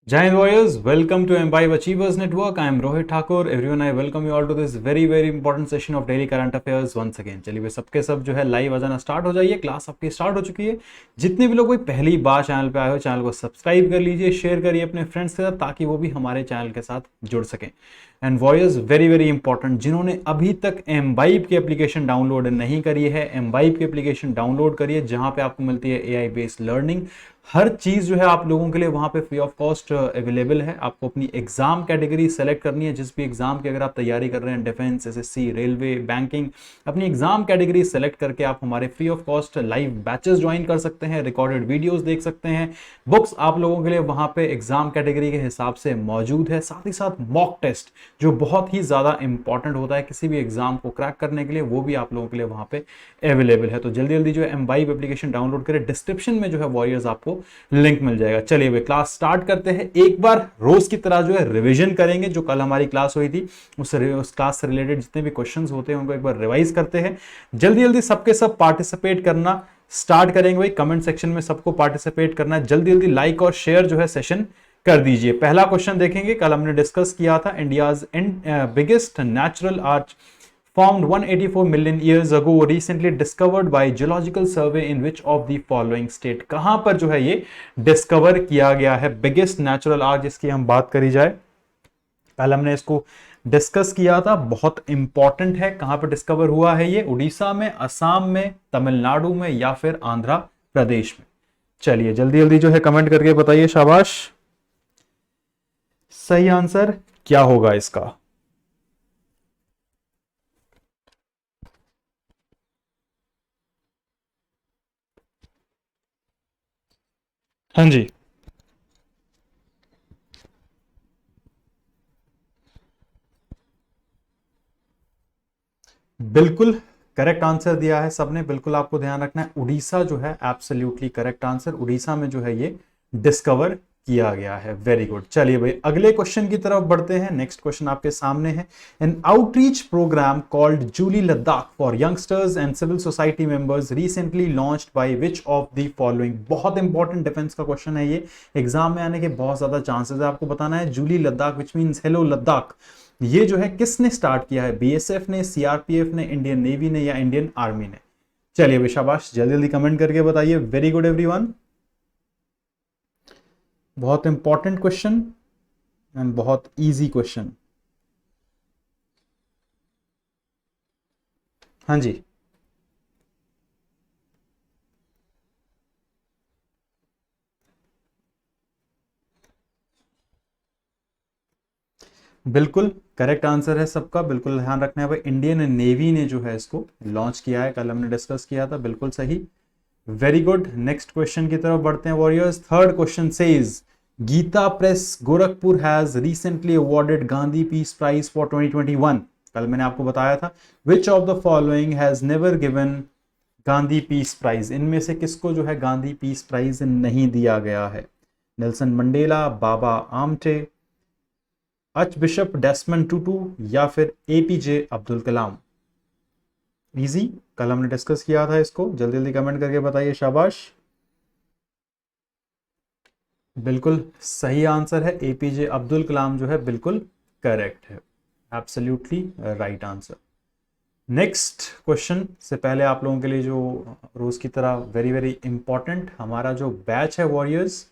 Jai Hind Warriors, welcome to Imbibe Achievers Network. I am Rohit Thakur. Everyone, I welcome you all to this very important session of daily current affairs once again. चलिए वे सबके सब जो है live आ जाना start हो जाइए. Class आपकी start हो चुकी है. जितने भी लोग कोई पहली बार चैनल पे आए हो, चैनल को सब्सक्राइब कर लीजिए, शेयर करिए अपने फ्रेंड्स के साथ ताकि वो भी हमारे चैनल के साथ जुड़ सकें. एंड वॉयर्स, वेरी इंपॉर्टेंट, जिन्होंने अभी तक एम्बाइब की एप्लीकेशन डाउनलोड नहीं करी है, एम्बाइब की एप्लीकेशन डाउनलोड करिए, जहां पे आपको मिलती है एआई बेस्ड लर्निंग. हर चीज जो है आप लोगों के लिए वहां पे फ्री ऑफ कॉस्ट अवेलेबल है. आपको अपनी एग्जाम कैटेगरी सेलेक्ट करनी है. जिस भी एग्जाम की अगर आप तैयारी कर रहे हैं, डिफेंस, एसएससी, रेलवे, बैंकिंग, अपनी एग्जाम कैटेगरी सेलेक्ट करके आप हमारे free of cost live batches join कर सकते हैं, रिकॉर्डेड वीडियोस देख सकते हैं. बुक्स आप लोगों के लिए वहां पे एग्जाम कैटेगरी के हिसाब से मौजूद है. साथ ही साथ मॉक टेस्ट जो बहुत ही ज्यादा इंपॉर्टेंट होता है किसी भी एग्जाम को क्रैक करने के लिए, वो भी आप लोगों के लिए वहां पे अवेलेबल है. तो जल्दी जो है एम्बाइब एप्लीकेशन डाउनलोड करें. डिस्क्रिप्शन में जो है वॉरियर्स आपको लिंक मिल जाएगा. चलिए वे क्लास स्टार्ट करते हैं. एक बार रोज की तरह जो है रिवीजन करेंगे. जो कल हमारी क्लास हुई थी उस क्लास से रिलेटेड जितने भी क्वेश्चंस होते हैं उनको एक बार रिवाइज करते हैं. जल्दी सबके सब पार्टिसिपेट करना स्टार्ट करेंगे. भाई कमेंट सेक्शन में सबको पार्टिसिपेट करना है. जल्दी लाइक और शेयर जो है सेशन कर दीजिए. पहला क्वेश्चन देखेंगे. कल हमने डिस्कस किया था India's biggest natural arch formed 184 million years ago, recently discovered by geological survey in which of the following state. कहां पर जो है ये डिस्कवर किया गया है बिगेस्ट नेचुरल आर्च, जिसकी हम बात करी जाए. कल हमने इसको डिस्कस किया था, बहुत इंपॉर्टेंट है. कहां पर डिस्कवर हुआ है ये? उड़ीसा में, असम में, तमिलनाडु में या फिर आंध्र प्रदेश में. चलिए जल्दी जो है कमेंट करके बताइए. शाबाश. सही आंसर क्या होगा इसका? हाँ जी, बिल्कुल करेक्ट आंसर दिया है सबने. बिल्कुल आपको ध्यान रखना है. उड़ीसा जो है एब्सोल्युटली करेक्ट आंसर. उड़ीसा में जो है ये डिस्कवर किया गया है. Very good. चलिए भाई अगले क्वेश्चन की तरफ बढ़ते हैं. नेक्स्ट क्वेश्चन आपके सामने है. An outreach programme called Julley Ladakh for youngsters and civil society members recently launched by which of the following. बहुत इंपॉर्टेंट डिफेंस का क्वेश्चन है ये. एग्जाम में आने के बहुत ज्यादा चांसेस है. आपको बताना है Julley Ladakh which means hello Ladakh, ये जो है किसने स्टार्ट किया है? बीएसएफ ने, सीआरपीएफ ने, इंडियन नेवी ने या इंडियन आर्मी ने? चलिए भाई शाबाश. जल्दी कमेंट करके बताइए. Very good everyone. बहुत इंपॉर्टेंट क्वेश्चन एंड बहुत इजी क्वेश्चन. हाँ जी, बिल्कुल करेक्ट आंसर है सबका. बिल्कुल ध्यान रखना है भाई. इंडियन नेवी ने जो है इसको लॉन्च किया है. कल हमने डिस्कस किया था. बिल्कुल सही. Very good. नेक्स्ट क्वेश्चन की तरफ बढ़ते हैं warriors. Third question says Gita Press Gorakhpur has recently awarded Gandhi peace prize for 2021. कल मैंने आपको बताया था which of the following has never given Gandhi peace prize. इनमें से किसको जो है गांधी पीस प्राइज नहीं दिया गया है? Nelson Mandela, Baba Amte, arch bishop Desmond टूटू या फिर एपीजे अब्दुल कलाम. इजी. कल हमने डिस्कस किया था इसको. जल्दी कमेंट करके बताइए. शाबाश. बिल्कुल सही आंसर है. एपीजे अब्दुल कलाम जो है बिल्कुल करेक्ट है. Absolutely right answer. Next question से पहले आप लोगों के लिए जो रोज की तरह वेरी इंपॉर्टेंट हमारा जो बैच है वॉरियर्स,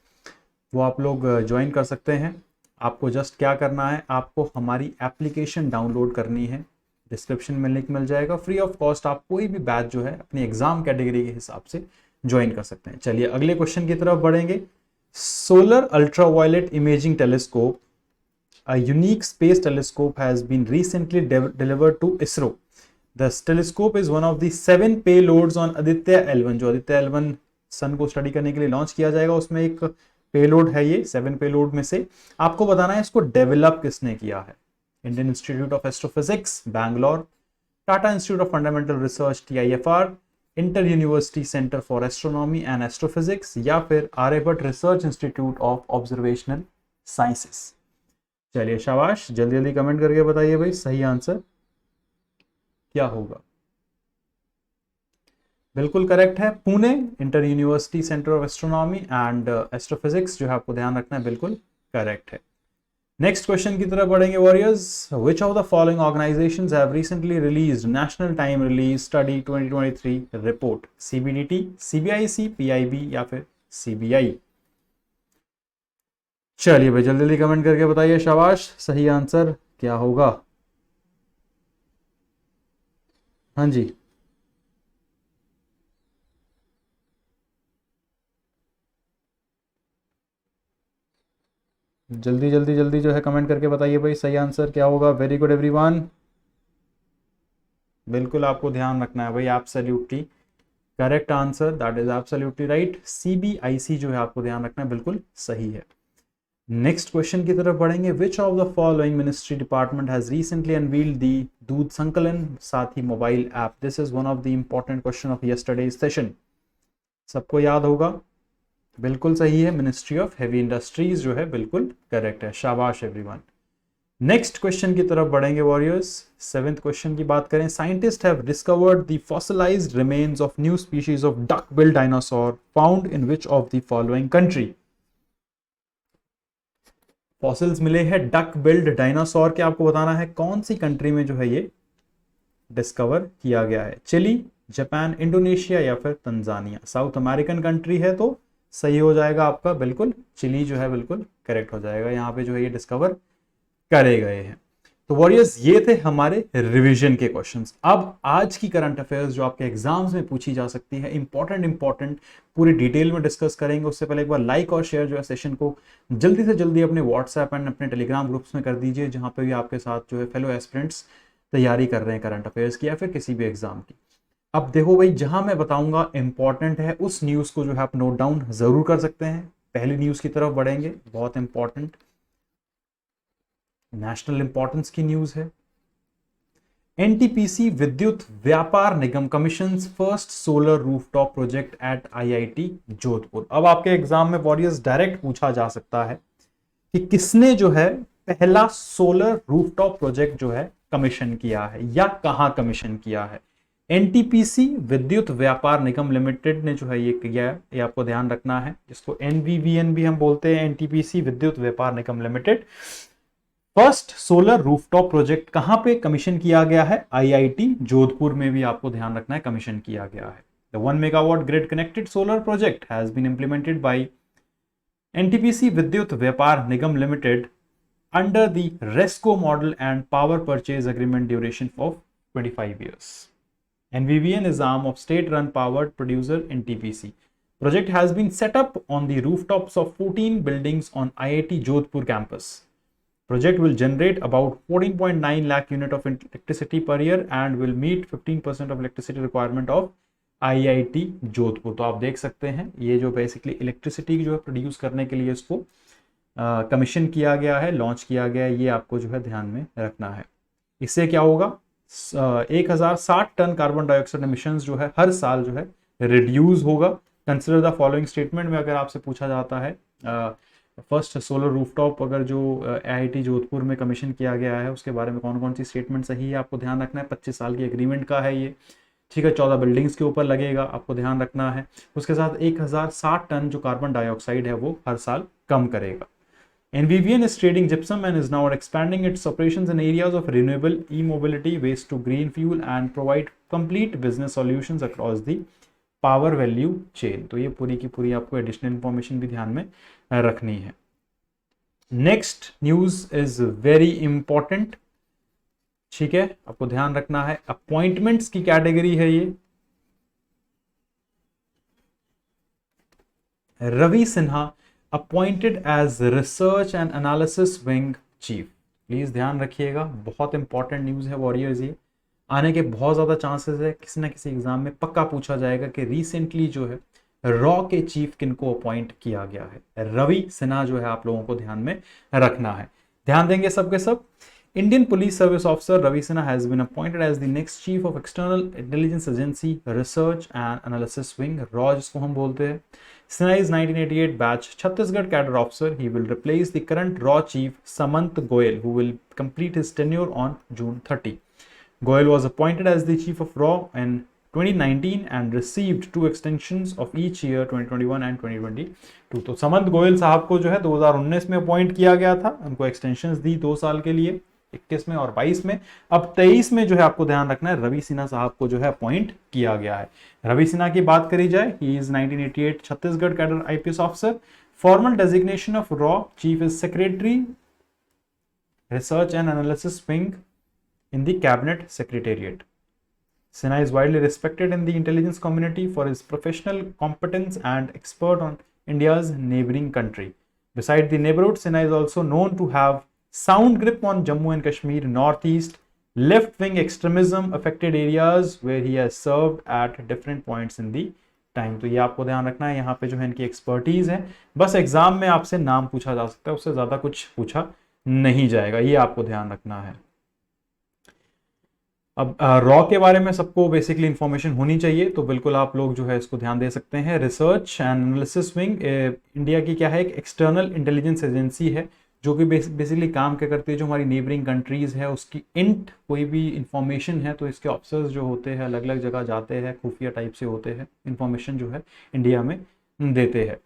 वो आप लोग ज्वाइन कर सकते हैं. आपको जस्ट क्या करना है, आपको हमारी एप्लीकेशन डाउनलोड करनी है. डिस्क्रिप्शन में लिंक मिल जाएगा. फ्री ऑफ कॉस्ट आप कोई भी बैच जो है अपनी एग्जाम कैटेगरी के हिसाब से ज्वाइन कर सकते हैं. चलिए अगले क्वेश्चन की तरफ बढ़ेंगे. Solar ultraviolet imaging telescope, a unique space telescope, has been recently delivered to ISRO. This telescope is one of the 7 payloads on Aditya L1. जो आदित्य L1 सन को स्टडी करने के लिए लॉन्च किया जाएगा, उसमें एक पेलोड है ये. 7 पेलोड में से आपको बताना है इसको डेवलप किसने किया है. Indian institute of astrophysics Bangalore, Tata institute of fundamental research TIFR, inter university centre for astronomy and astrophysics, या फिर Aryabhatta research institute of observational sciences. चलिए शाबाश, जल्दी जल्दी कमेंट करके बताइए भाई सही आंसर क्या होगा। बिल्कुल करेक्ट है, Pune inter university centre of astronomy and astrophysics जो है आपको ध्यान रखना है, बिल्कुल करेक्ट है। नेक्स्ट क्वेश्चन की तरफ बढ़ेंगे warriors. Which of the following organisations have recently released national time release study 2023 report? CBDT, CBIC, PIB या फिर CBI? चलिए भाई जल्दी जल्दी कमेंट करके बताइए शाबाश सही आंसर क्या होगा। हाँ जी, जल्दी जल्दी जल्दी जो है कमेंट करके बताइए भाई सही आंसर क्या होगा। वेरी गुड एवरीवन, बिल्कुल आपको ध्यान रखना है भाई, absolutely correct answer, that is absolutely right. CBIC जो है आपको ध्यान रखना है, बिल्कुल सही है। नेक्स्ट क्वेश्चन की तरफ बढ़ेंगे। Which of the following ministry department has recently unveiled the Doodh Sankalan Sathi mobile app? This is one of the important question of yesterday's session, सबको याद होगा। बिल्कुल सही है, मिनिस्ट्री ऑफ हेवी इंडस्ट्रीज जो है बिल्कुल करेक्ट है, शाबाश एवरीवन। नेक्स्ट क्वेश्चन की तरफ बढ़ेंगे वॉरियर्स। 7th क्वेश्चन की बात करें। Scientist have discovered the fossilised remains of new species of duck bill dinosaur found in which of the following country? Fossils मिले हैं डक बिल्ड डायनासोर के, आपको बताना है कौन सी कंट्री में जो है ये डिस्कवर किया गया है। चिली, जापान, इंडोनेशिया या फिर तंजानिया? साउथ अमेरिकन कंट्री है तो सही हो जाएगा आपका, बिल्कुल चिली जो है बिल्कुल करेक्ट हो जाएगा, यहाँ पे जो है ये डिस्कवर करे गए हैं। तो वॉरियर्स ये थे हमारे रिवीजन के क्वेश्चंस। अब आज की करंट अफेयर्स जो आपके एग्जाम्स में पूछी जा सकती है, इंपॉर्टेंट पूरी डिटेल में डिस्कस करेंगे। उससे पहले एक बार लाइक और शेयर जो है सेशन को जल्दी से जल्दी अपने व्हाट्सएप एंड अपने टेलीग्राम ग्रुप्स में कर दीजिए, जहां पे भी आपके साथ जो है फेलो एस्पिरेंट्स तैयारी कर रहे हैं करंट अफेयर्स की या फिर किसी भी एग्जाम की। अब देखो भाई, जहां मैं बताऊंगा इंपॉर्टेंट है उस न्यूज को जो है आप नोट डाउन जरूर कर सकते हैं। पहली न्यूज की तरफ बढ़ेंगे, बहुत इंपॉर्टेंट नेशनल इंपॉर्टेंस की न्यूज है। NTPC Vidyut Vyapar Nigam commissions first solar rooftop project at IIT Jodhpur. अब आपके एग्जाम में वॉरियर्स डायरेक्ट पूछा जा सकता है कि किसने जो है पहला सोलर रूफटॉप प्रोजेक्ट जो है कमीशन किया है या कहां कमीशन किया है? NTPC विद्युत व्यापार निगम लिमिटेड ने जो है ये किया है, ये आपको ध्यान रखना है। इसको NVVN भी हम बोलते हैं, NTPC Vidyut Vyapar Nigam limited. First solar rooftop project कहां पे कमीशन किया गया है? IIT जोधपुर में भी आपको ध्यान रखना है कमीशन किया गया है। The 1 megawatt grid connected solar project has been implemented by NTPC Vidyut Vyapar Nigam limited under the RESCO model and power purchase agreement duration of 25 years. NVVN is arm of state-run powered producer NTPC. Project has been set up on the rooftops of 14 buildings on IIT Jodhpur campus. Project will generate about 14.9 lakh unit of electricity per year and will meet 15% of electricity requirement of IIT Jodhpur. तो आप देख सकते हैं ये जो basically electricity जो है produce करने के लिए इसको कमीशन किया गया है, लॉन्च किया गया है, ये आपको जो है ध्यान में रखना है। इससे क्या होगा? 1060 टन कार्बन डाइऑक्साइड एमिशंस जो है हर साल जो है रिड्यूस होगा। कंसिडर द फॉलोइंग स्टेटमेंट में अगर आपसे पूछा जाता है फर्स्ट सोलर रूफटॉप अगर जो IIT जोधपुर में कमीशन किया गया है उसके बारे में कौन कौन सी स्टेटमेंट सही है आपको ध्यान रखना है। 25 साल की एग्रीमेंट का है ये, ठीक है। 14 बिल्डिंग्स के ऊपर लगेगा, आपको ध्यान रखना है। उसके साथ 1060 टन जो कार्बन डाइऑक्साइड है वो हर साल कम करेगा। NVVN is trading gypsum and is now expanding its operations in areas of renewable e-mobility, waste to green fuel and provide complete business solutions across the power value chain। तो ये पूरी की पूरी आपको एडिशनल इंफॉर्मेशन भी ध्यान में रखनी है। Next news is very important, ठीक है, आपको ध्यान रखना है। अपॉइंटमेंट्स की कैटेगरी है ये। Ravi Sinha appointed as research and analysis wing chief. Please ध्यान रखिएगा, बहुत इंपॉर्टेंट न्यूज है वॉरियर्स। ये आने के बहुत ज्यादा चांसेस है, किसी ना किसी एग्जाम में पक्का पूछा जाएगा कि रिसेंटली जो है रॉ के चीफ किनको अपॉइंट किया गया है। रवि सिन्हा जो है आप लोगों को ध्यान में रखना है, ध्यान देंगे सबके सब। Indian Police Service Officer Ravi Sinha has been appointed as the next Chief of External Intelligence Agency Research and Analysis Wing, RAW जिसको हम बोलते हैं. Sinha is 1988 batch Chhattisgarh cadre officer. He will replace the current RAW chief Samant Goyal, who will complete his tenure on June 30. Goyal was appointed as the chief of RAW in 2019 and received 2 extensions of each year 2021 and 2022. तो समंत गोयल साहब को जो है 2019 में appoint किया गया था, उनको एक्सटेंशंस दी 2 साल के लिए, 21 में और 22 में. अब 23 में जो है आपको ध्यान रखना है, रवि सिन्हा साहब को जो है अपॉइंट किया गया है. रवि सिन्हा की बात करी जाए, he is 1988 Chhattisgarh cadre IPS officer. Formal designation of raw chief is secretary research and analysis wing in the cabinet secretariat. Sinha is widely respected in the intelligence community for his professional competence and expert on India's neighboring country. Besides the neighborhood, Sinha is also known to have sound grip on Jammu and Kashmir, northeast, left-wing extremism affected areas where he has served at different points in the time. तो ये आपको ध्यान रखना है, यहाँ पे जो है इनकी एक्सपर्टीज है. बस एग्जाम में आपसे नाम पूछा जा सकता है, उससे ज्यादा कुछ पूछा नहीं जाएगा, ये आपको ध्यान रखना है. अब रॉ के बारे में सबको बेसिकली इंफॉर्मेशन होनी चाहिए, तो बिल्कुल आप लोग जो है इसको ध्यान दे सकते हैं. Research and analysis wing India की क्या है, एक एक्सटर्नल इंटेलिजेंस एजेंसी है जो कि बेसिकली काम क्या करती है, जो हमारी नेबरिंग कंट्रीज है उसकी इंट कोई भी इंफॉर्मेशन है तो इसके ऑफिसर्स जो होते हैं अलग अलग जगह जाते हैं, खुफिया टाइप से होते हैं, इंफॉर्मेशन जो है इंडिया में देते हैं.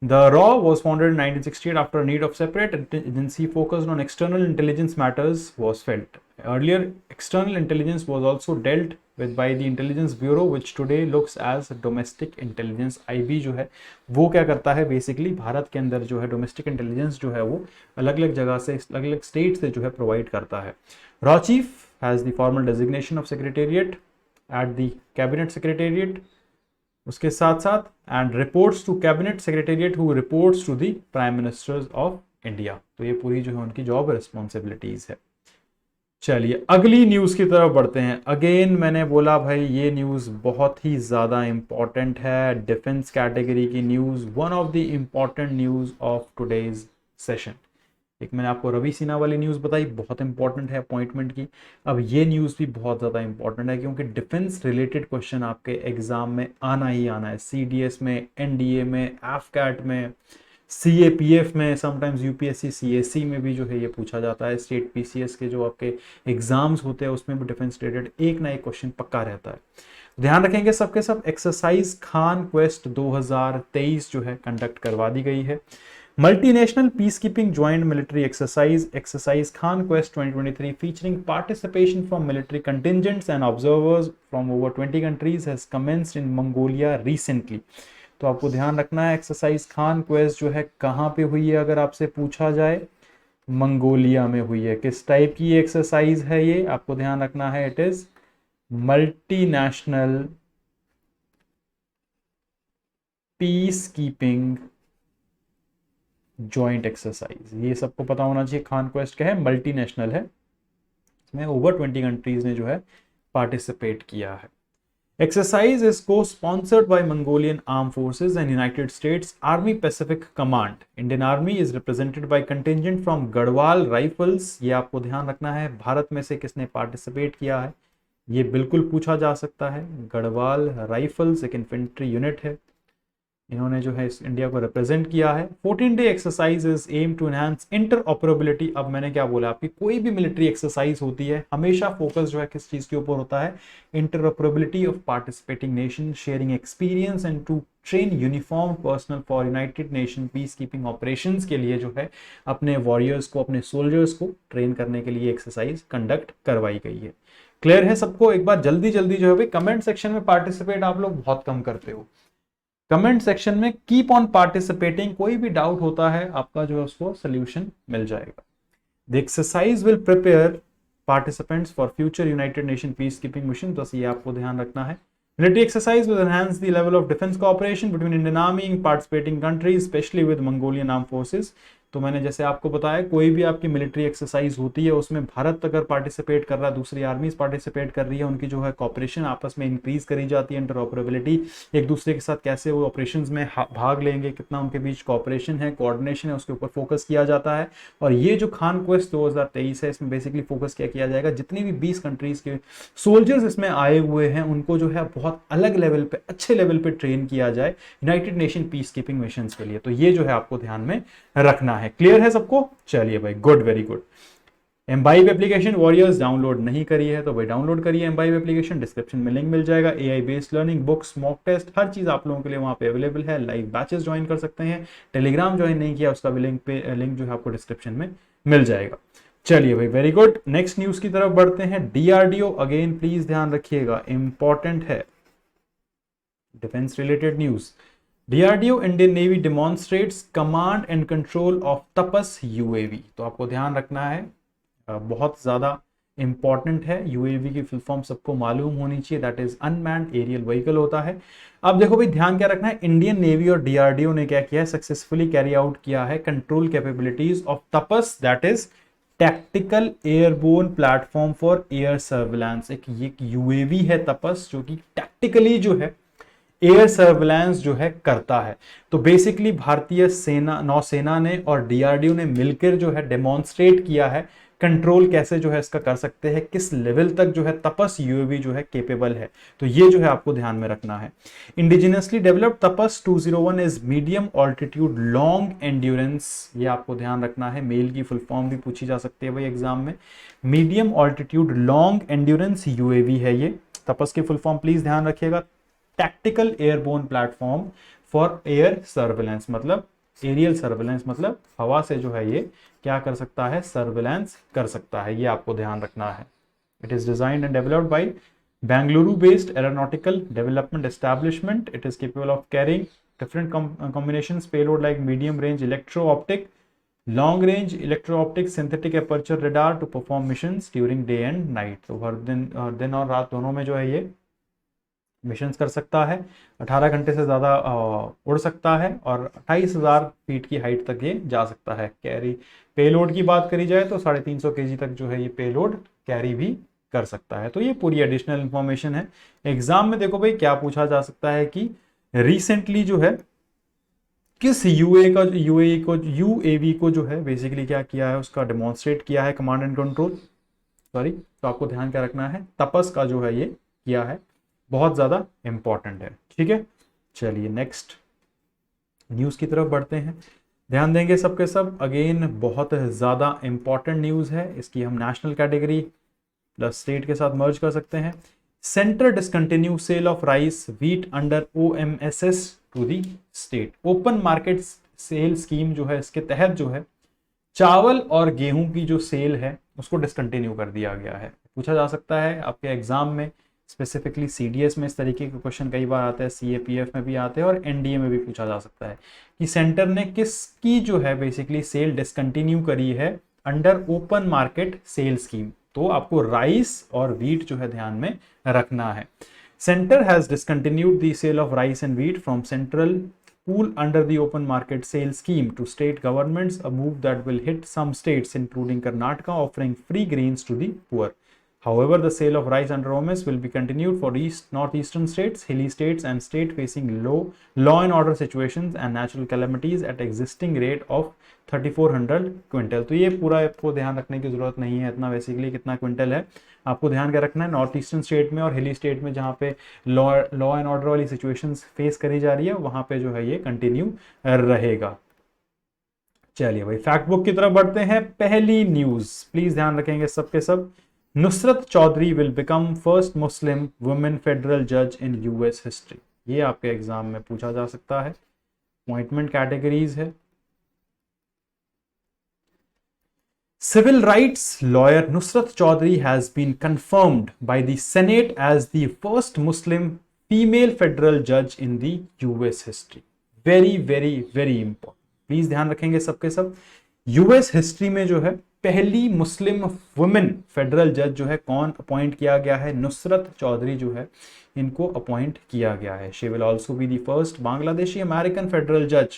The RAW was founded in 1968 after a need of separate agency focused on external intelligence matters was felt. Earlier, external intelligence was also dealt with by the Intelligence Bureau, which today looks as domestic intelligence. IB जो है वो क्या करता है, basically Bharat के अंदर जो है डोमेस्टिक इंटेलिजेंस जो है वो अलग अलग जगह से, अलग अलग स्टेट से जो है प्रोवाइड करता है. RAW chief has the formal designation of secretariat at the cabinet secretariat. उसके साथ साथ and reports to cabinet secretariat who reports to the prime ministers of India. तो ये पूरी जो है उनकी जॉब रिस्पॉन्सिबिलिटीज है. चलिए अगली न्यूज की तरफ बढ़ते हैं. अगेन मैंने बोला भाई ये न्यूज बहुत ही ज्यादा इंपॉर्टेंट है, डिफेंस कैटेगरी की news, one of the important news of today's session. एक मैंने आपको रवि सिन्हा वाली न्यूज़ बताई, बहुत इंपॉर्टेंट है अपॉइंटमेंट की. अब ये न्यूज़ भी बहुत ज़्यादा इंपॉर्टेंट है क्योंकि डिफेंस रिलेटेड क्वेश्चन आपके एग्जाम में आना ही आना है. CDS में, NDA में, AFCAT में, CAPF में, समटाइम्स UPSC CAC में भी जो है ये पूछा जाता है. स्टेट PCS के जो आपके एग्जाम्स होते हैं उसमें भी डिफेंस रिलेटेड एक ना एक क्वेश्चन पक्का रहता है. ध्यान रखेंगे सबके सब. एक्सरसाइज खान क्वेस्ट 2023 जो है कंडक्ट करवा दी गई है. Multinational Peacekeeping Joint Military Exercise Khan Quest 2023 featuring participation from military contingents and observers from over 20 countries has commenced in Mongolia recently. तो आपको ध्यान रखना है एक्सरसाइज खान क्वेस्ट जो है कहाँ पे हुई है, अगर आपसे पूछा जाए मंगोलिया में हुई है. किस टाइप की एक्सरसाइज है ये आपको ध्यान रखना है, it is multinational peace keeping joint exercise. ये सबको पता होना चाहिए. खान क्वेस्ट क्या है, मल्टीनेशनल है, इसमें ओवर 20 कंट्रीज ने जो है पार्टिसिपेट किया है. एक्सरसाइज इज को sponsored by Mongolian arm forces and United states army Pacific command. Indian army is represented by contingent from Garhwal rifles. ये आपको ध्यान रखना है, भारत में से किसने पार्टिसिपेट किया है ये बिल्कुल पूछा जा सकता है. गढ़वाल राइफल्स एक इन्फेंट्री यूनिट है, इन्होंने जो है इस इंडिया को रिप्रेजेंट किया है. 14-day exercise is aim to enhance interoperability. अब मैंने क्या बोला, आपकी कोई भी मिलिट्री एक्सरसाइज होती है हमेशा फोकस जो है किस चीज के ऊपर होता है, interoperability of participating nation, sharing experience and to train uniform personnel for United Nation peace keeping operations के लिए जो है अपने वॉरियर्स को, अपने सोल्जर्स को ट्रेन करने के लिए एक्सरसाइज कंडक्ट करवाई गई है. क्लियर है सबको? एक बार जल्दी जल्दी जो है भाई कमेंट सेक्शन में पार्टिसिपेट आप लोग बहुत कम करते हो. कमेंट सेक्शन में कीप ऑन पार्टिसिपेटिंग. कोई भी डाउट होता है आपका जो है उसको सोल्यूशन मिल जाएगा. The exercise will prepare participants for future United Nation peace keeping mission. तो ये आपको ध्यान रखना है. Military exercise will enhance the level of defense cooperation between Indian Army and participating countries, especially with Mongolian armed forces. तो मैंने जैसे आपको बताया, कोई भी आपकी मिलिट्री एक्सरसाइज होती है उसमें भारत अगर पार्टिसिपेट कर रहा है, दूसरी आर्मीज पार्टिसिपेट कर रही है, उनकी जो है कॉपरेशन आपस में इंक्रीज करी जाती है, इंटरऑपरेबिलिटी, एक दूसरे के साथ कैसे वो ऑपरेशंस में भाग लेंगे, कितना उनके बीच कॉपरेशन है, कोऑर्डिनेशन है, उसके ऊपर फोकस किया जाता है। और ये जो खान क्वेस्ट 2023 है, इसमें बेसिकली फोकस क्या किया जाएगा, जितनी भी 20 कंट्रीज के सोल्जर्स इसमें आए हुए हैं उनको जो है बहुत अलग लेवल पे, अच्छे लेवल पे ट्रेन किया जाए United Nation peace keeping mission के लिए। तो ये जो है आपको ध्यान में रखना है। क्लियर है सबको? चलिए भाई, good, very good. Embibe application warriors download नहीं करी है तो भाई डाउनलोड करिए एम्बाइब एप्लीकेशन, डिस्क्रिप्शन में लिंक मिल जाएगा। AI based learning, books, mock test, हर चीज आप लोगों के लिए वहां पे अवेलेबल है। लाइव बैचेस ज्वाइन कर सकते हैं। टेलीग्राम ज्वाइन नहीं किया उसका भी लिंक जो है आपको डिस्क्रिप्शन में मिल जाएगा। चलिए भाई, वेरी गुड। नेक्स्ट न्यूज की तरफ बढ़ते हैं। डीआरडीओ, अगेन प्लीज ध्यान रखिएगा, इंपॉर्टेंट है, defence related news. DRDO, Indian navy demonstrates command and control of Tapas UAV. तो आपको ध्यान रखना है, बहुत ज्यादा इंपॉर्टेंट है। यूएवी की फुल फॉर्म सबको मालूम होनी चाहिए, that is unmanned aerial vehicle होता है। अब देखो भाई, ध्यान क्या रखना है, इंडियन नेवी और डीआरडीओ ने क्या किया है, सक्सेसफुली कैरी आउट किया है control capabilities of Tapas, that is tactical airborne platform for air surveillance. एक यूएवी है तपस, जो कि टैक्टिकली जो है एयर सर्विलांस जो है करता है। तो बेसिकली भारतीय सेना, नौसेना ने और डीआरडीओ ने मिलकर जो है डेमोन्स्ट्रेट किया है कंट्रोल कैसे जो है इसका कर सकते हैं, किस लेवल तक जो है तपस यूएवी जो है केपेबल है। तो ये जो है आपको ध्यान में रखना है। Indigenously developed Tapas 201 is medium altitude long endurance, ये आपको ध्यान रखना है। मेल की फुल फॉर्म भी पूछी जा सकती है भाई एग्जाम में। Medium altitude long endurance UAV है ये। तपस की फुल फॉर्म प्लीज ध्यान रखिएगा, tactical airborne platform for air surveillance, मतलब एरियल सर्विलेंस, मतलब हवा से जो है ये क्या कर सकता है, सर्विलेंस कर सकता है। ये आपको ध्यान रखना है। It is designed and developed by Bengaluru based aeronautical development establishment. It is capable of carrying different combinations payload like medium range electro optic, long range electro optic, synthetic aperture radar to perform missions during day and night। तो हर दिन और रात दोनों में जो है ये missions कर सकता है। 18 घंटे से ज़्यादा उड़ सकता है और 28,000 फीट की हाइट तक ये जा सकता है। कैरी पेलोड की बात करी जाए तो 350 kg तक जो है ये पेलोड कैरी भी कर सकता है। तो ये पूरी एडिशनल इंफॉर्मेशन है। एग्जाम में देखो भाई क्या पूछा जा सकता है कि रिसेंटली जो है किस यूएवी को जो है बेसिकली क्या किया है, उसका डेमोन्स्ट्रेट किया है कमांड एंड कंट्रोल, सॉरी। तो आपको ध्यान क्या रखना है, तपस का जो है ये किया है, बहुत ज्यादा इंपॉर्टेंट है। ठीक है, चलिए नेक्स्ट न्यूज की तरफ बढ़ते हैं। ध्यान देंगे सबके सब, अगेन बहुत ज्यादा इंपॉर्टेंट न्यूज है। इसकी हम नेशनल कैटेगरी प्लस स्टेट के साथ मर्ज कर सकते हैं। Centre discontinue sale of rice wheat under OMSS to the state. Open market sale scheme जो है, इसके तहत जो है चावल और गेहूं की जो सेल है उसको डिसकंटिन्यू कर दिया गया है। पूछा जा सकता है आपके एग्जाम में, स्पेसिफिकली सीडीएस में इस तरीके के क्वेश्चन कई बार आते हैं, सीएपीएफ में भी आते हैं और एनडीए में भी पूछा जा सकता है कि सेंटर ने किसकी जो है बेसिकली सेल डिसकंटिन्यू करी है under open market sale scheme. तो आपको राइस और व्हीट जो है ध्यान में रखना है। Centre has discontinued the sale of rice and wheat from central pool under the open market sale scheme to state governments, a move that will hit some states including Karnataka, offering free grains to the poor. However, the sale of rice under OMS will be continued for northeastern states, hilly states and state facing low law and order situations and natural calamities at existing rate of 3400 quintal. तो ये पूरा आपको ध्यान रखने की जरूरत नहीं है इतना, बेसिकली कितना क्विंटल है आपको ध्यान क्या रखना है। नॉर्थ ईस्टर्न स्टेट में और हिली स्टेट में जहाँ पे लॉ एंड ऑर्डर वाली सिचुएशंस फेस करी जा रही है, वहां पे जो है ये कंटिन्यू रहेगा। चलिए भाई फैक्ट बुक की तरफ बढ़ते हैं। पहली न्यूज प्लीज ध्यान रखेंगे सबके सब। Nusrat Chaudhary will become first Muslim women federal जज इन यूएस हिस्ट्री। ये आपके एग्जाम में पूछा जा सकता है। अपॉइंटमेंट कैटेगरीज है। Civil rights lawyer Nusrat Chaudhary has been confirmed by the Senate as the first Muslim female federal judge in the US history. Very very very important. Please ध्यान रखेंगे सबके सब। यूएस हिस्ट्री में जो है पहली मुस्लिम women federal जज जो है कौन अपॉइंट किया गया है? नुसरत चौधरी जो है इनको अपॉइंट किया गया है। She will also be the first Bangladeshi American federal जज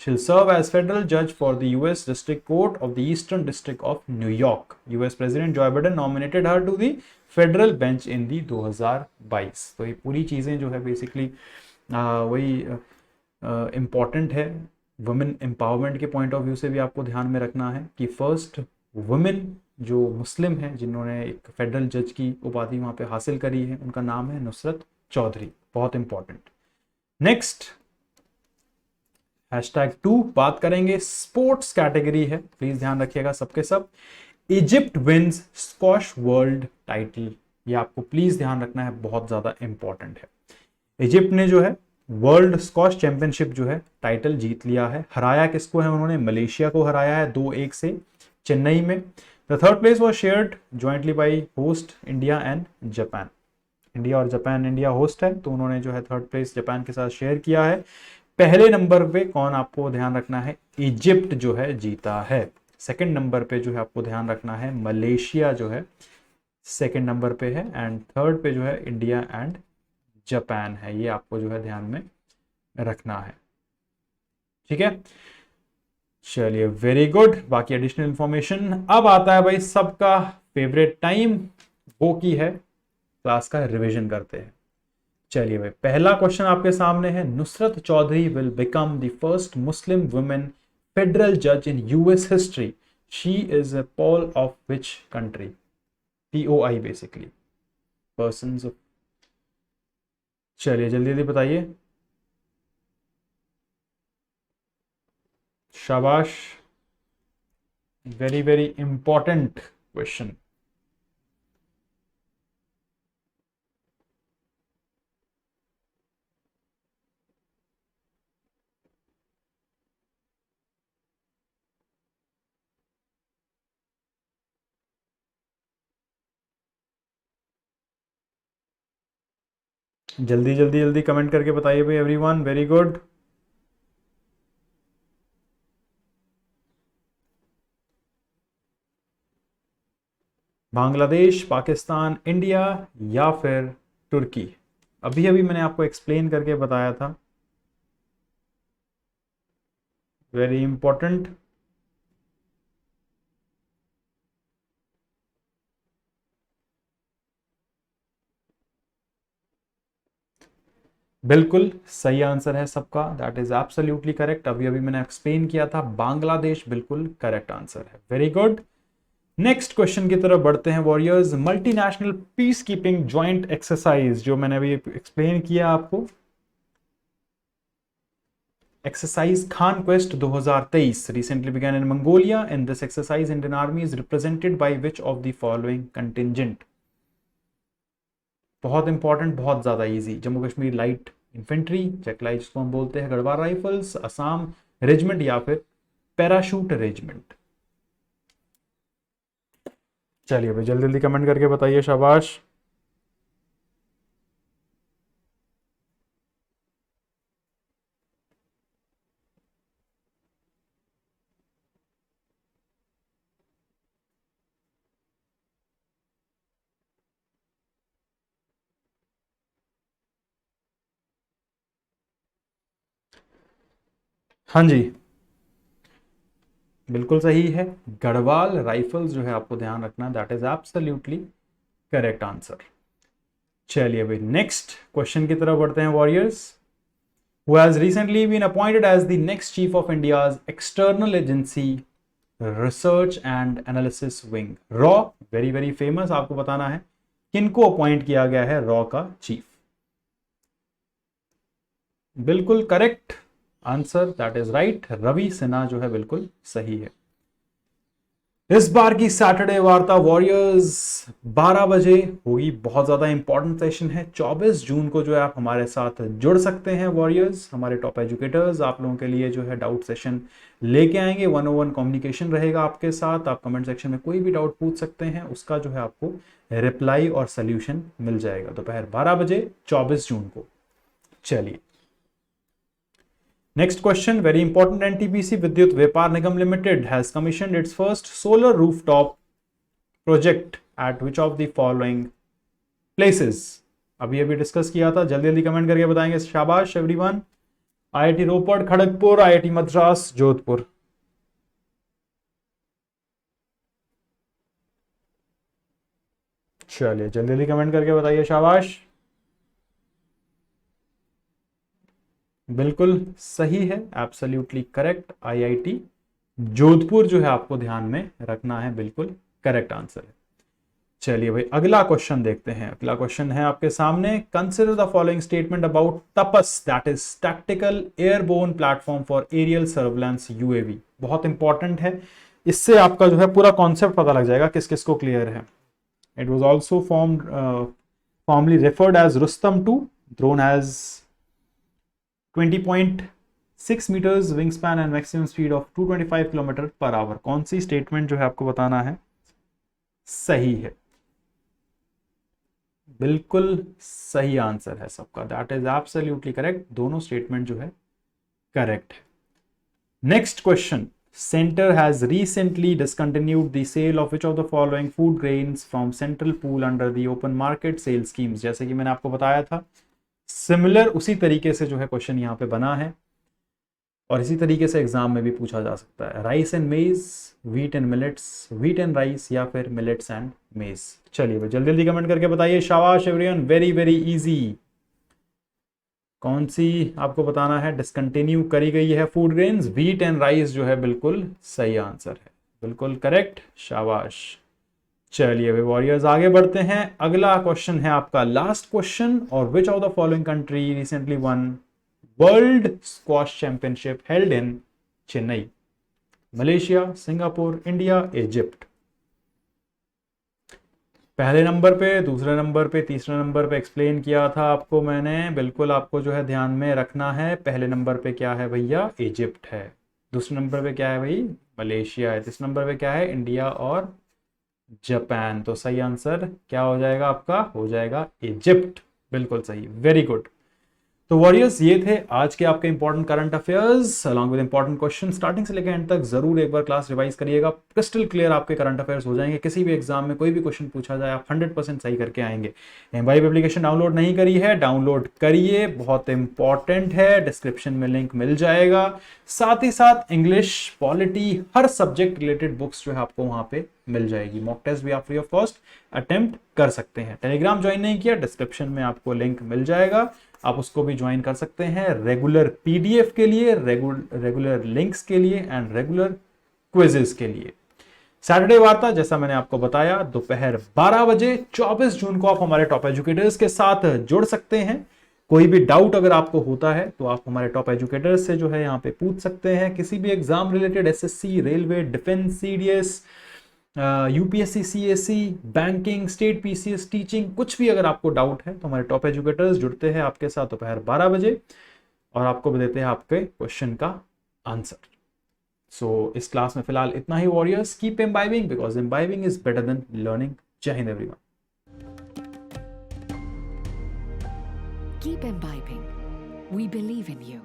she'll serve as federal judge for the US District Court of the Eastern District of New York. US President Joe Biden nominated her to the federal bench in the 2022। तो ये पूरी चीज़ें जो है basically वही important है। Women empowerment के point of view से भी आपको ध्यान में रखना है कि फर्स्ट वुमेन जो मुस्लिम है जिन्होंने एक फेडरल जज की उपाधि वहाँ पे हासिल करी है उनका नाम है नुसरत चौधरी। बहुत इंपॉर्टेंट। नेक्स्ट #2 बात करेंगे स्पोर्ट्स कैटेगरी है, प्लीज ध्यान रखिएगा सबके सब। Egypt wins squash world title, ये आपको प्लीज ध्यान रखना है, बहुत ज्यादा इंपॉर्टेंट है। इजिप्ट ने जो है वर्ल्ड स्क्वॉश चैंपियनशिप जो है टाइटल जीत लिया है। हराया किसको है उन्होंने? मलेशिया को हराया है 2-1 से चेन्नई में। The third place was shared jointly by host India and Japan. India और जापान, इंडिया होस्ट है तो उन्होंने जो है थर्ड प्लेस जापान के साथ शेयर किया है। पहले नंबर पे कौन आपको ध्यान रखना है? इजिप्ट जो है जीता है। सेकंड नंबर पे जो है आपको ध्यान रखना है मलेशिया जो है सेकंड नंबर पे है। एंड थर्ड पे जो है इंडिया एंड जापान है। ये आपको जो है ध्यान में रखना है, ठीक है। चलिए वेरी गुड। बाकी एडिशनल इंफॉर्मेशन अब आता है भाई सबका फेवरेट टाइम, वो की है क्लास का रिवीजन करते हैं। चलिए भाई पहला क्वेश्चन आपके सामने है। Nusrat Chaudhary will become the first Muslim women federal जज in US history. She is a पॉल of which country? POI basically persons of. चलिए जल्दी जल्दी बताइए। शाबाश, वेरी वेरी इंपॉर्टेंट क्वेश्चन। जल्दी जल्दी जल्दी कमेंट करके बताइए भाई everyone. Very good. Bangladesh, Pakistan, India या फिर तुर्की? अभी अभी मैंने आपको एक्सप्लेन करके बताया था, वेरी इंपॉर्टेंट। बिल्कुल सही आंसर है सबका, दैट इज एब्सोल्युटली करेक्ट। अभी अभी मैंने एक्सप्लेन किया था, बांग्लादेश बिल्कुल करेक्ट आंसर है। Very good. नेक्स्ट क्वेश्चन की तरफ बढ़ते हैं warriors. Multinational peace keeping joint exercise जो मैंने अभी एक्सप्लेन किया आपको, exercise Khan quest 2023 recently began in Mongolia. In this exercise, Indian Army is represented by which of the following contingent? बहुत इंपॉर्टेंट, बहुत ज्यादा easy. Jammu Kashmir light infantry, चेकलाई जिसको हम बोलते हैं, गढ़वाल राइफल्स, असम रेजिमेंट या फिर पैराशूट रेजिमेंट? चलिए भाई जल्दी जल्दी कमेंट करके बताइए। शाबाश। हाँ जी बिल्कुल सही है, गढ़वाल राइफल्स जो है आपको ध्यान रखना, that is absolutely correct answer. चलिए भाई नेक्स्ट क्वेश्चन की तरफ बढ़ते हैं warriors. Who has recently been appointed as the next chief of India's external agency research and analysis wing? Raw, very very famous. आपको बताना है किनको अपॉइंट किया गया है रॉ का चीफ? बिल्कुल correct answer, that is right, Ravi Sinha जो है बिल्कुल सही है। इस बार की सैटरडे वार्ता वॉरियर्स 12 बजे होगी, बहुत ज्यादा इंपॉर्टेंट सेशन है। 24 जून को जो है आप हमारे साथ जुड़ सकते हैं वॉरियर्स। हमारे टॉप एजुकेटर्स आप लोगों के लिए जो है डाउट सेशन लेके आएंगे, 101 कम्युनिकेशन रहेगा आपके साथ। आप कमेंट सेक्शन में कोई भी डाउट पूछ सकते हैं, उसका जो है आपको रिप्लाई और सोल्यूशन मिल जाएगा दोपहर 12 बजे 24 जून को। चलिए Next question, very important. NTPC Vidyut Vyapar Nigam Limited has commissioned its first solar rooftop project at which of the following places? अभी डिस्कस किया था, जल्दी जल्दी कमेंट करके बताएंगे, शाबाश एवरीवन। आईआईटी रोपड़, खड़गपुर, आईआईटी मद्रास, जोधपुर। चलिए जल्दी जल्दी कमेंट करके बताइए, शाबाश। बिल्कुल सही है, एब्सोल्युटली करेक्ट। आईआईटी जोधपुर जो है आपको ध्यान में रखना है, बिल्कुल करेक्ट आंसर है। चलिए भाई अगला क्वेश्चन देखते हैं। अगला क्वेश्चन है आपके सामने, consider the following statement about Tapas, that is tactical airborne platform for aerial surveillance UAV. बहुत इंपॉर्टेंट है, इससे आपका जो है पूरा कॉन्सेप्ट पता लग जाएगा किस किस को क्लियर है। It was also formally referred as Rustam 2, thrown as 20.6 metres wing span and maximum speed of 225 kilometre per hour. कौन सी स्टेटमेंट जो है आपको बताना है सही है? बिल्कुल सही आंसर है सबका, दैट इज एब्सोल्युटली करेक्ट। दोनों स्टेटमेंट जो है करेक्ट है। Next question, centre has recently discontinued the sale of which of the following food grains from central pool under the open market sale schemes. जैसे कि मैंने आपको बताया था, सिमिलर उसी तरीके से जो है क्वेश्चन यहां पे बना है और इसी तरीके से एग्जाम में भी पूछा जा सकता है। राइस एंड मेज, wheat and millets, wheat and rice, या फिर मिलेट्स एंड मेज। चलिए भाई जल्दी जल्दी कमेंट करके बताइए, शाबाश एवरीवन, वेरी वेरी इजी। कौन सी आपको बताना है डिसकंटिन्यू करी गई है food grains? Wheat and rice जो है बिल्कुल सही आंसर है, बिल्कुल करेक्ट, शाबाश। चलिए भाई वॉरियर्स आगे बढ़ते हैं। अगला क्वेश्चन है आपका लास्ट क्वेश्चन, और विच of the following country recently one world squash championship held in Chennai? Malaysia, Singapore, India, Egypt. पहले नंबर पे, दूसरे नंबर पे, तीसरे नंबर पे एक्सप्लेन किया था आपको मैंने, बिल्कुल आपको जो है ध्यान में रखना है। पहले नंबर पे क्या है भैया? इजिप्ट है। दूसरे नंबर पे क्या है भाई? मलेशिया है। तीसरे नंबर पे क्या है? इंडिया और जापान। तो सही आंसर क्या हो जाएगा आपका? हो जाएगा इजिप्ट, बिल्कुल सही, वेरी गुड। तो वॉरियर्स ये थे आज के आपके important current affairs along with important question. Starting से लेकर एंड तक जरूर एक बार क्लास रिवाइज करिएगा, क्रिस्टल क्लियर आपके करंट अफेयर्स हो जाएंगे। किसी भी एग्जाम में कोई भी क्वेश्चन पूछा जाए आप 100% सही करके आएंगे। एमवाइब एप्लीकेशन डाउनलोड नहीं करी है, डाउनलोड करिए, बहुत इंपॉर्टेंट है। डिस्क्रिप्शन में लिंक मिल जाएगा। साथ ही साथ इंग्लिश, पॉलिटी, हर सब्जेक्ट रिलेटेड बुक्स जो है आपको वहां पे मिल जाएगी। मॉक टेस्ट भी आप फ्री ऑफ कॉस्ट अटेम्प्ट कर सकते हैं। टेलीग्राम ज्वाइन नहीं किया, डिस्क्रिप्शन में आपको लिंक मिल जाएगा, आप उसको भी ज्वाइन कर सकते हैं। रेगुलर पीडीएफ के लिए, रेगुलर लिंक्स के लिए एंड रेगुलर क्विजेस के लिए। सैटरडे वार्ता जैसा मैंने आपको बताया दोपहर 12 बजे 24 जून को आप हमारे टॉप एजुकेटर्स के साथ जुड़ सकते हैं। कोई भी डाउट अगर आपको होता है तो आप हमारे टॉप एजुकेटर्स से जो है यहाँ पे पूछ सकते हैं। किसी भी exam related, SSC, railway, defence, CDS, UPSC, CSC, banking, state PCS, teaching, कुछ भी अगर आपको डाउट है तो हमारे टॉप एजुकेटर्स जुड़ते हैं आपके साथ दोपहर 12 बजे और आपको देते हैं आपके क्वेश्चन का आंसर। सो इस क्लास में फिलहाल इतना ही warriors. Keep imbibing because imbibing is better than learning. जय हिंद everyone. Keep imbibing. We believe in you.